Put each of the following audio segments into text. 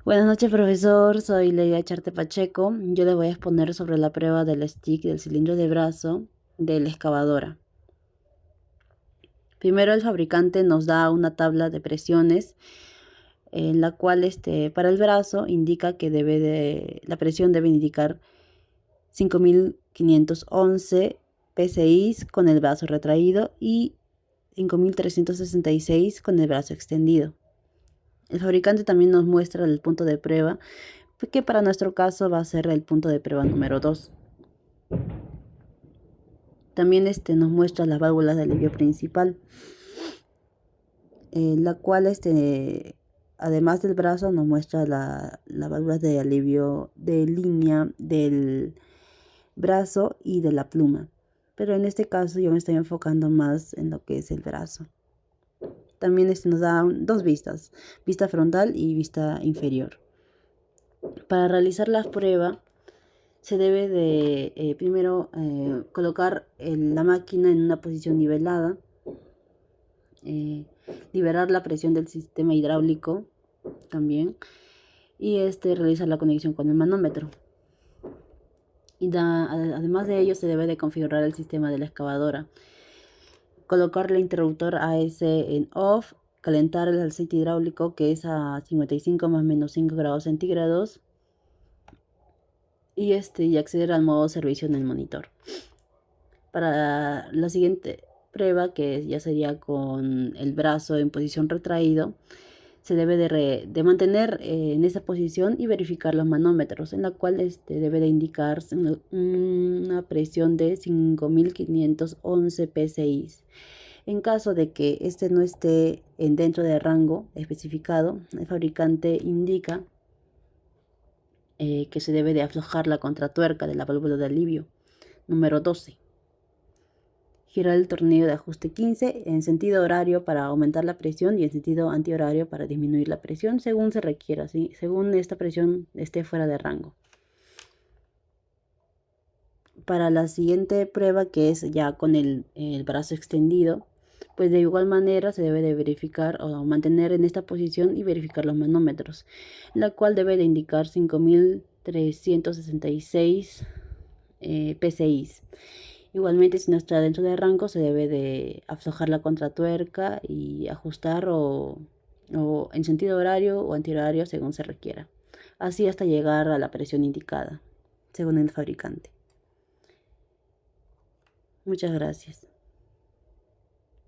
Buenas noches, profesor. Soy Leia Charte Pacheco. Yo le voy a exponer sobre la prueba del stick del cilindro de brazo de la excavadora. Primero, el fabricante nos da una tabla de presiones en la cual para el brazo indica que la presión debe indicar 5.511 psi con el brazo retraído y 5.366 con el brazo extendido. El fabricante también nos muestra el punto de prueba, que para nuestro caso va a ser el punto de prueba número 2. También nos muestra las válvulas de alivio principal, la cual además del brazo nos muestra la válvula de alivio de línea del brazo y de la pluma. Pero en este caso yo me estoy enfocando más en lo que es el brazo. También nos da dos vistas, vista frontal y vista inferior. Para realizar la prueba se debe de primero colocar la máquina en una posición nivelada, liberar la presión del sistema hidráulico también y realizar la conexión con el manómetro. Además de ello se debe de configurar el sistema de la excavadora, colocar el interruptor AS en off, calentar el aceite hidráulico que es a 55 más menos 5 grados centígrados y acceder al modo servicio en el monitor. Para la siguiente prueba, que ya sería con el brazo en posición retraído, se debe de mantener en esa posición y verificar los manómetros, en la cual debe de indicar una presión de 5.511 psi. En caso de que no esté dentro del rango especificado, el fabricante indica que se debe de aflojar la contratuerca de la válvula de alivio número 12. Girar el tornillo de ajuste 15 en sentido horario para aumentar la presión y en sentido antihorario para disminuir la presión según se requiera, ¿sí? Según esta presión esté fuera de rango. Para la siguiente prueba, que es ya con el brazo extendido, pues de igual manera se debe de verificar o mantener en esta posición y verificar los manómetros, la cual debe de indicar 5.366 psi. Igualmente, si no está dentro del rango, se debe de aflojar la contratuerca y ajustar o en sentido horario o antihorario según se requiera. Así hasta llegar a la presión indicada, según el fabricante. Muchas gracias.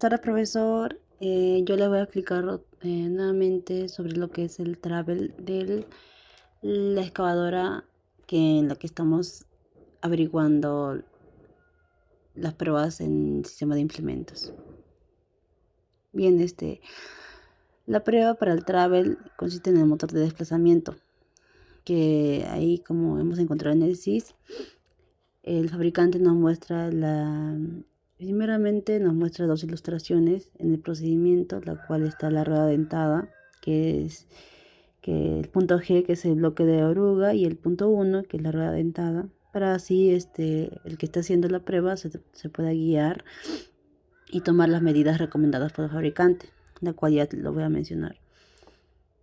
Ahora, profesor, yo le voy a explicar nuevamente sobre lo que es el travel de la excavadora en la que estamos averiguando las pruebas en sistema de implementos. Bien, la prueba para el travel consiste en el motor de desplazamiento, que ahí, como hemos encontrado en el SIS, el fabricante nos muestra primeramente nos muestra dos ilustraciones en el procedimiento, la cual está la rueda dentada, que el punto G, que es el bloque de oruga, y el punto 1, que es la rueda dentada, para así el que está haciendo la prueba se pueda guiar y tomar las medidas recomendadas por el fabricante, la cual ya lo voy a mencionar.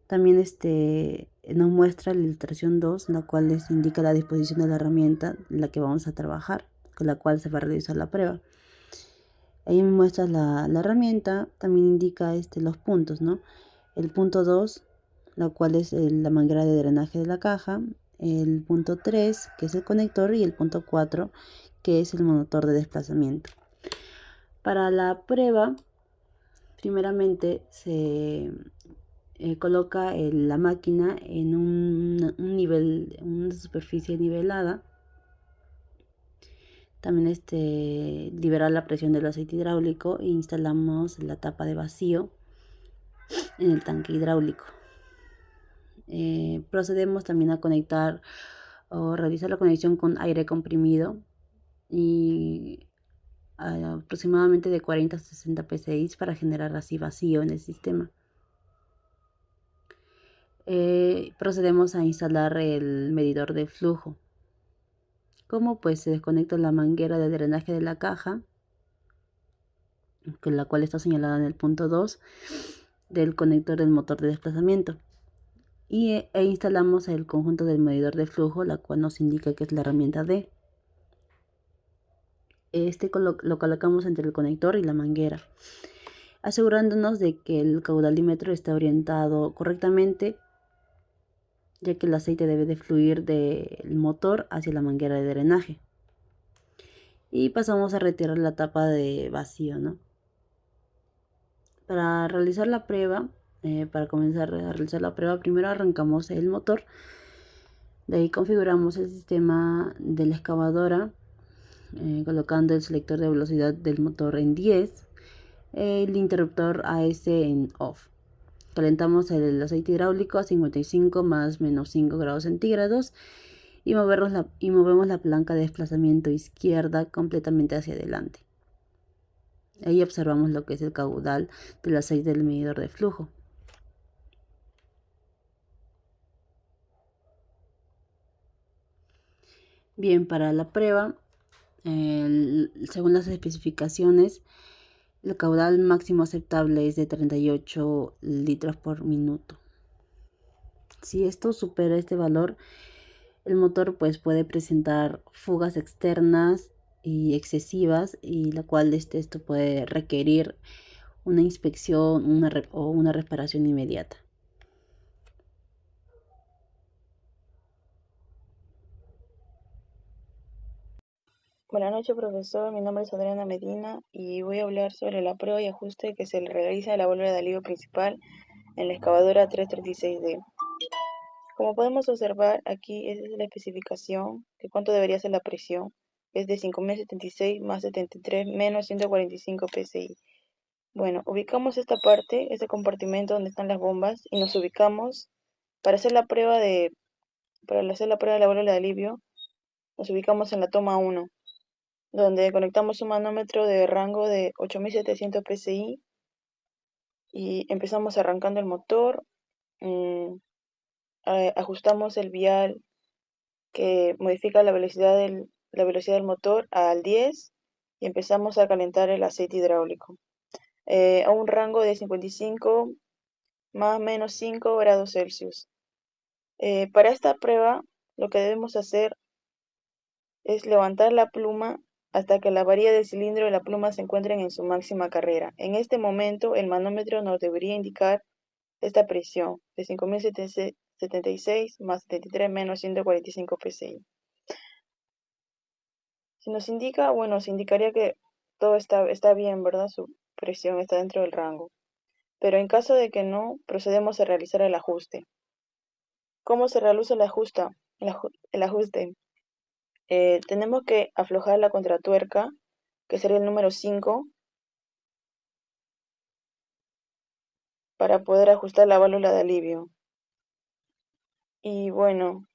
También nos muestra la ilustración 2, la cual les indica la disposición de la herramienta en la que vamos a trabajar, con la cual se va a realizar la prueba. Ahí me muestra la herramienta, también indica los puntos, ¿no? El punto 2, la cual es la manguera de drenaje de la caja, el punto 3, que es el conector, y el punto 4, que es el motor de desplazamiento. Para la prueba, primeramente se coloca la máquina en una superficie nivelada. También liberar la presión del aceite hidráulico e instalamos la tapa de vacío en el tanque hidráulico. Procedemos también a conectar o realizar la conexión con aire comprimido y aproximadamente de 40 a 60 psi para generar así vacío en el sistema. Procedemos a instalar el medidor de flujo. Como pues se desconecta la manguera de drenaje de la caja, con la cual está señalada en el punto 2 del conector del motor de desplazamiento. e instalamos el conjunto del medidor de flujo, la cual nos indica que es la herramienta D. Lo colocamos entre el conector y la manguera, asegurándonos de que el caudalímetro está orientado correctamente, ya que el aceite debe de fluir del motor hacia la manguera de drenaje. Y pasamos a retirar la tapa de vacío, ¿no? Para realizar la prueba, para comenzar a realizar la prueba, primero arrancamos el motor. De ahí configuramos el sistema de la excavadora, colocando el selector de velocidad del motor en 10, el interruptor AS en off. Calentamos el aceite hidráulico a 55 más menos 5 grados centígrados y movemos la palanca de desplazamiento izquierda completamente hacia adelante. Ahí observamos lo que es el caudal del aceite del medidor de flujo. Bien, para la prueba, según las especificaciones, el caudal máximo aceptable es de 38 litros por minuto. Si esto supera este valor, el motor pues puede presentar fugas externas y excesivas, y la cual esto puede requerir una inspección o una reparación inmediata. Buenas noches, profesor. Mi nombre es Adriana Medina y voy a hablar sobre la prueba y ajuste que se le realiza a la válvula de alivio principal en la excavadora 336D. Como podemos observar, aquí es la especificación de cuánto debería ser la presión. Es de 5076 más 73 menos 145 psi. Bueno, ubicamos esta parte, este compartimento donde están las bombas, y nos ubicamos para hacer la prueba de la válvula de alivio. Nos ubicamos en la toma 1, donde conectamos un manómetro de rango de 8700 psi y empezamos arrancando el motor. Ajustamos el vial que modifica la velocidad del motor al 10 y empezamos a calentar el aceite hidráulico a un rango de 55 más o menos 5 grados Celsius. Para esta prueba, lo que debemos hacer es levantar la pluma hasta que la varilla del cilindro y la pluma se encuentren en su máxima carrera. En este momento, el manómetro nos debería indicar esta presión de 5076 más 73 menos 145 psi. Si nos indica, bueno, se indicaría que todo está bien, ¿verdad? Su presión está dentro del rango. Pero en caso de que no, procedemos a realizar el ajuste. ¿Cómo se realiza el ajuste? Tenemos que aflojar la contratuerca, que sería el número 5, para poder ajustar la válvula de alivio. Y bueno,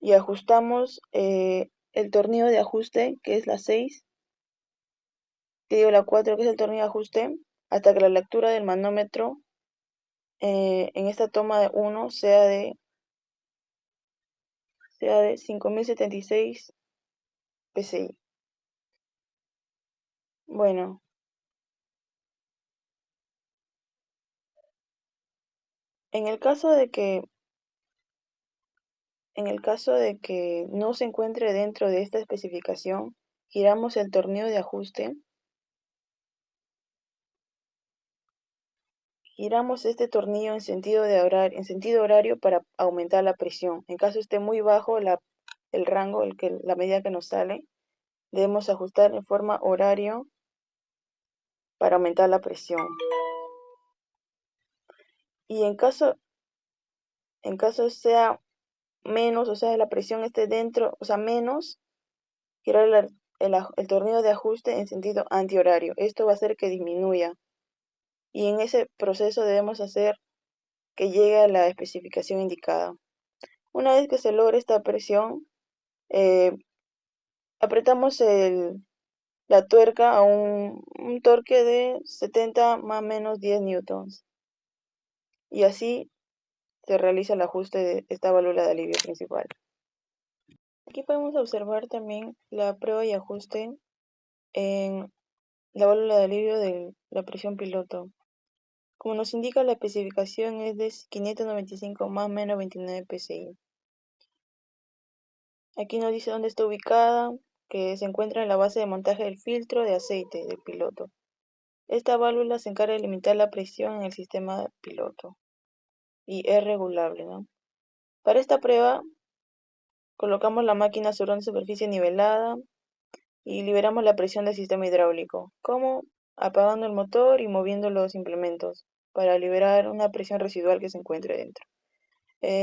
y ajustamos el tornillo de ajuste, que es la 6, que digo la 4, que es el tornillo de ajuste, hasta que la lectura del manómetro en esta toma de 1 sea de 5076 psi. Bueno, en el caso de que no se encuentre dentro de esta especificación, giramos el tornillo de ajuste. Giramos este tornillo en sentido horario para aumentar la presión. En caso esté muy bajo el rango, la medida que nos sale, debemos ajustar en forma horario para aumentar la presión. Y en caso sea menos, o sea, la presión esté dentro, o sea, menos, girar el tornillo de ajuste en sentido antihorario. Esto va a hacer que disminuya. Y en ese proceso debemos hacer que llegue a la especificación indicada. Una vez que se logre esta presión, eh, apretamos la tuerca a un torque de 70 más o menos 10 newtons. Y así se realiza el ajuste de esta válvula de alivio principal. Aquí podemos observar también la prueba y ajuste en la válvula de alivio de la presión piloto. Como nos indica la especificación es de 595 más menos 29 psi. Aquí nos dice dónde está ubicada, que se encuentra en la base de montaje del filtro de aceite del piloto. Esta válvula se encarga de limitar la presión en el sistema piloto y es regulable, ¿no? Para esta prueba colocamos la máquina sobre una superficie nivelada y liberamos la presión del sistema hidráulico, como apagando el motor y moviendo los implementos para liberar una presión residual que se encuentre dentro.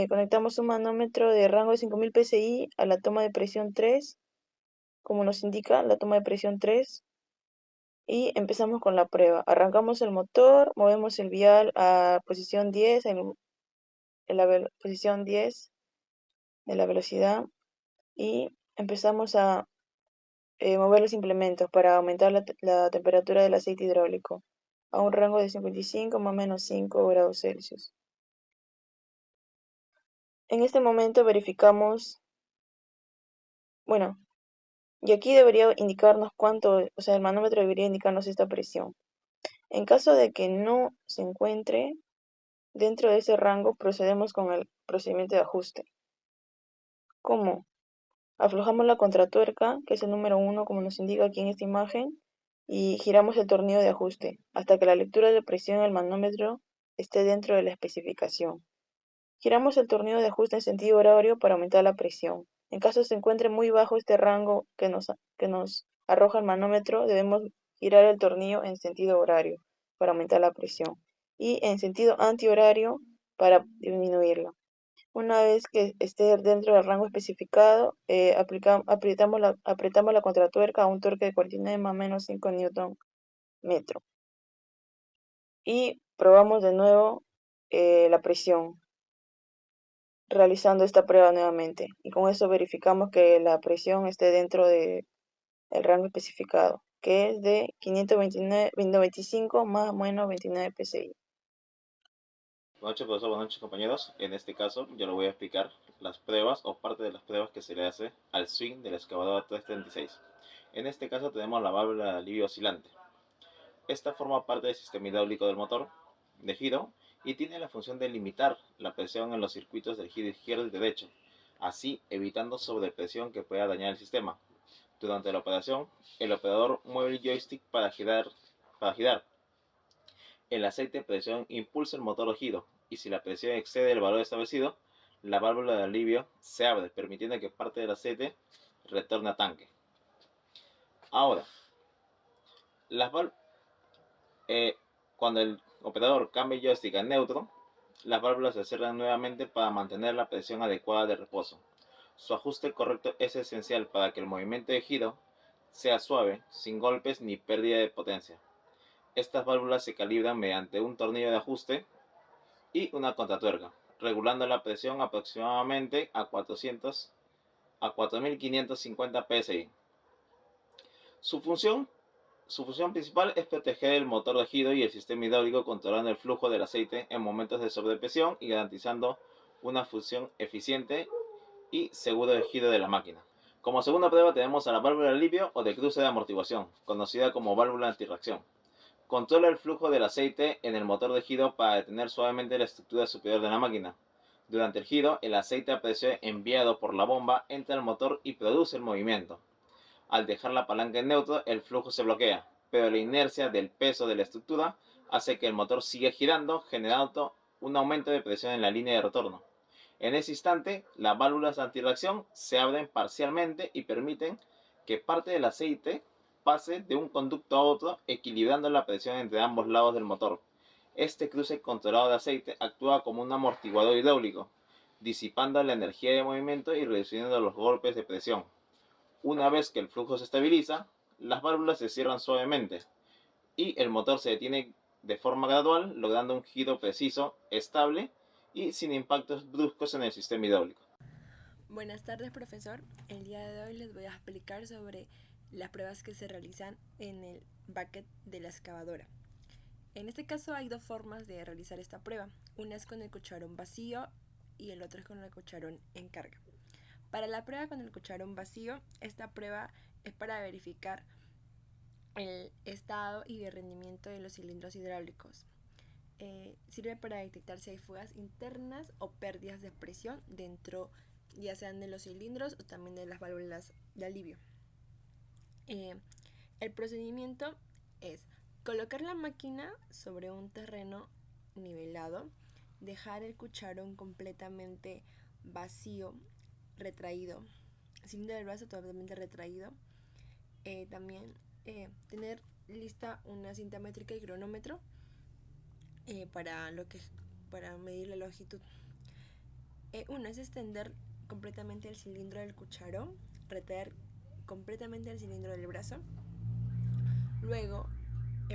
Conectamos un manómetro de rango de 5000 psi a la toma de presión 3, como nos indica la toma de presión 3, y empezamos con la prueba. Arrancamos el motor, movemos el vial a posición 10, en la posición 10 de la velocidad, y empezamos a mover los implementos para aumentar la temperatura del aceite hidráulico a un rango de 55 más o menos 5 grados Celsius. En este momento verificamos, bueno, y aquí debería indicarnos cuánto, o sea, el manómetro debería indicarnos esta presión. En caso de que no se encuentre dentro de ese rango, procedemos con el procedimiento de ajuste. ¿Cómo? Aflojamos la contratuerca, que es el número 1, como nos indica aquí en esta imagen, y giramos el tornillo de ajuste hasta que la lectura de presión del manómetro esté dentro de la especificación. Giramos el tornillo de ajuste en sentido horario para aumentar la presión. En caso se encuentre muy bajo este rango que nos arroja el manómetro, debemos girar el tornillo en sentido horario para aumentar la presión y en sentido antihorario para disminuirla. Una vez que esté dentro del rango especificado, apretamos la contratuerca a un torque de 49 más o menos 5 Newton metro. Y probamos de nuevo la presión, realizando esta prueba nuevamente. Y con eso verificamos que la presión esté dentro del rango especificado, que es de 525 más o menos 29 psi. Buenas noches, profesor. Buenas noches, compañeros. En este caso, yo le voy a explicar las pruebas o parte de las pruebas que se le hace al swing de la excavadora 336. En este caso tenemos la válvula de alivio oscilante. Esta forma parte del sistema hidráulico del motor de giro y tiene la función de limitar la presión en los circuitos del giro izquierdo y derecho, así evitando sobrepresión que pueda dañar el sistema. Durante la operación, el operador mueve el joystick para girar. El aceite de presión impulsa el motor de giro y si la presión excede el valor establecido, la válvula de alivio se abre, permitiendo que parte del aceite retorne a tanque. Ahora, cuando el operador cambia el joystick a neutro, las válvulas se cierran nuevamente para mantener la presión adecuada de reposo. Su ajuste correcto es esencial para que el movimiento de giro sea suave, sin golpes ni pérdida de potencia. Estas válvulas se calibran mediante un tornillo de ajuste y una contratuerca, regulando la presión aproximadamente a 4550 psi. Su función principal es proteger el motor de giro y el sistema hidráulico, controlando el flujo del aceite en momentos de sobrepresión y garantizando una función eficiente y seguro de giro de la máquina. Como segunda prueba tenemos a la válvula de alivio o de cruce de amortiguación, conocida como válvula antirreacción. Controla el flujo del aceite en el motor de giro para detener suavemente la estructura superior de la máquina. Durante el giro, el aceite a presión enviado por la bomba entra al motor y produce el movimiento. Al dejar la palanca en neutro, el flujo se bloquea, pero la inercia del peso de la estructura hace que el motor siga girando, generando un aumento de presión en la línea de retorno. En ese instante, las válvulas de antirreacción se abren parcialmente y permiten que parte del aceite pase de un conducto a otro, equilibrando la presión entre ambos lados del motor. Este cruce controlado de aceite actúa como un amortiguador hidráulico, disipando la energía de movimiento y reduciendo los golpes de presión. Una vez que el flujo se estabiliza, las válvulas se cierran suavemente y el motor se detiene de forma gradual, logrando un giro preciso, estable y sin impactos bruscos en el sistema hidráulico. Buenas tardes, profesor. El día de hoy les voy a explicar sobre las pruebas que se realizan en el bucket de la excavadora. En este caso hay dos formas de realizar esta prueba. Una es con el cucharón vacío y el otro es con el cucharón en carga. Para la prueba con el cucharón vacío, esta prueba es para verificar el estado y el rendimiento de los cilindros hidráulicos. sirve para detectar si hay fugas internas o pérdidas de presión dentro, ya sean de los cilindros o también de las válvulas de alivio. El procedimiento es colocar la máquina sobre un terreno nivelado, dejar el cucharón completamente vacío, retraído, cilindro del brazo totalmente retraído, también tener lista una cinta métrica y cronómetro para medir la longitud. Uno es extender completamente el cilindro del cucharón, retraer completamente el cilindro del brazo. Luego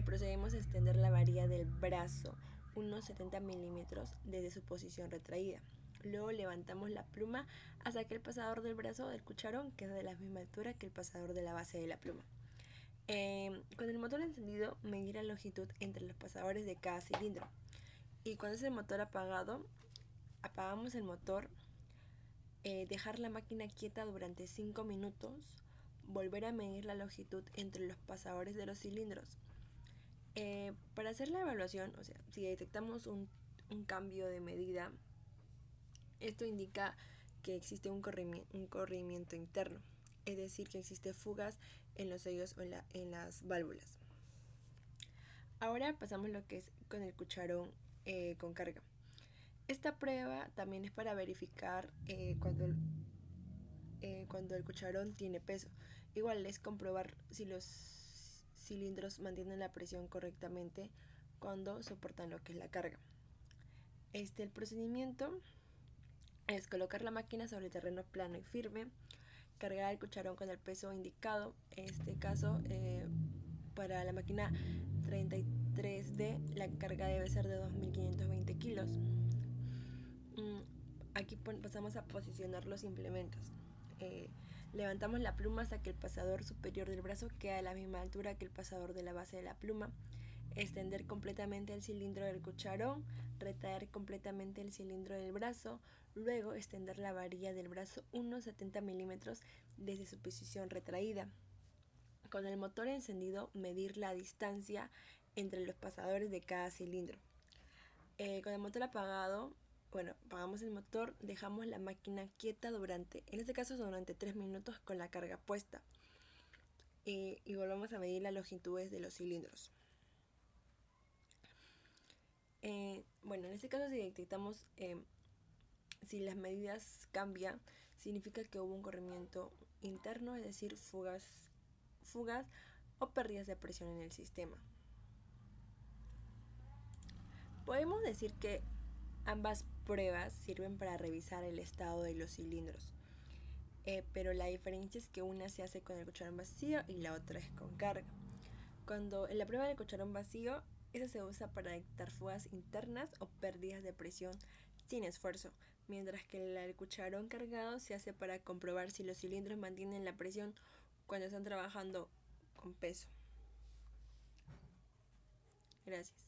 procedemos a extender la varilla del brazo unos 70 milímetros desde su posición retraída. Luego levantamos la pluma hasta que el pasador del brazo del cucharón quede de la misma altura que el pasador de la base de la pluma. Con el motor encendido, medir la longitud entre los pasadores de cada cilindro. Y cuando es el motor apagado, apagamos el motor, dejar la máquina quieta durante 5 minutos, volver a medir la longitud entre los pasadores de los cilindros. Para hacer la evaluación, o sea, si detectamos un cambio de medida, esto indica que existe un corrimiento interno, es decir, que existe fugas en los sellos o en las válvulas. Ahora pasamos lo que es con el cucharón con carga. Esta prueba también es para verificar cuando el cucharón tiene peso. Igual es comprobar si los cilindros mantienen la presión correctamente cuando soportan lo que es la carga. El procedimiento es colocar la máquina sobre terreno plano y firme, cargar el cucharón con el peso indicado. En este caso, para la máquina 33D, la carga debe ser de 2520 kilos. Aquí pasamos a posicionar los implementos. Levantamos la pluma hasta que el pasador superior del brazo quede a la misma altura que el pasador de la base de la pluma. Extender completamente el cilindro del cucharón, retraer completamente el cilindro del brazo, luego extender la varilla del brazo unos 70 milímetros desde su posición retraída. Con el motor encendido, medir la distancia entre los pasadores de cada cilindro. Con el motor apagado, apagamos el motor, dejamos la máquina quieta en este caso durante 3 minutos con la carga puesta. Y volvemos a medir las longitudes de los cilindros. En este caso, si detectamos si las medidas cambian, significa que hubo un corrimiento interno, es decir, fugas o pérdidas de presión en el sistema. Podemos decir que ambas pruebas sirven para revisar el estado de los cilindros, pero la diferencia es que una se hace con el cucharón vacío y la otra es con carga. Cuando en la prueba del cucharón vacío, esa se usa para detectar fugas internas o pérdidas de presión sin esfuerzo, mientras que la del cucharón cargado se hace para comprobar si los cilindros mantienen la presión cuando están trabajando con peso. Gracias.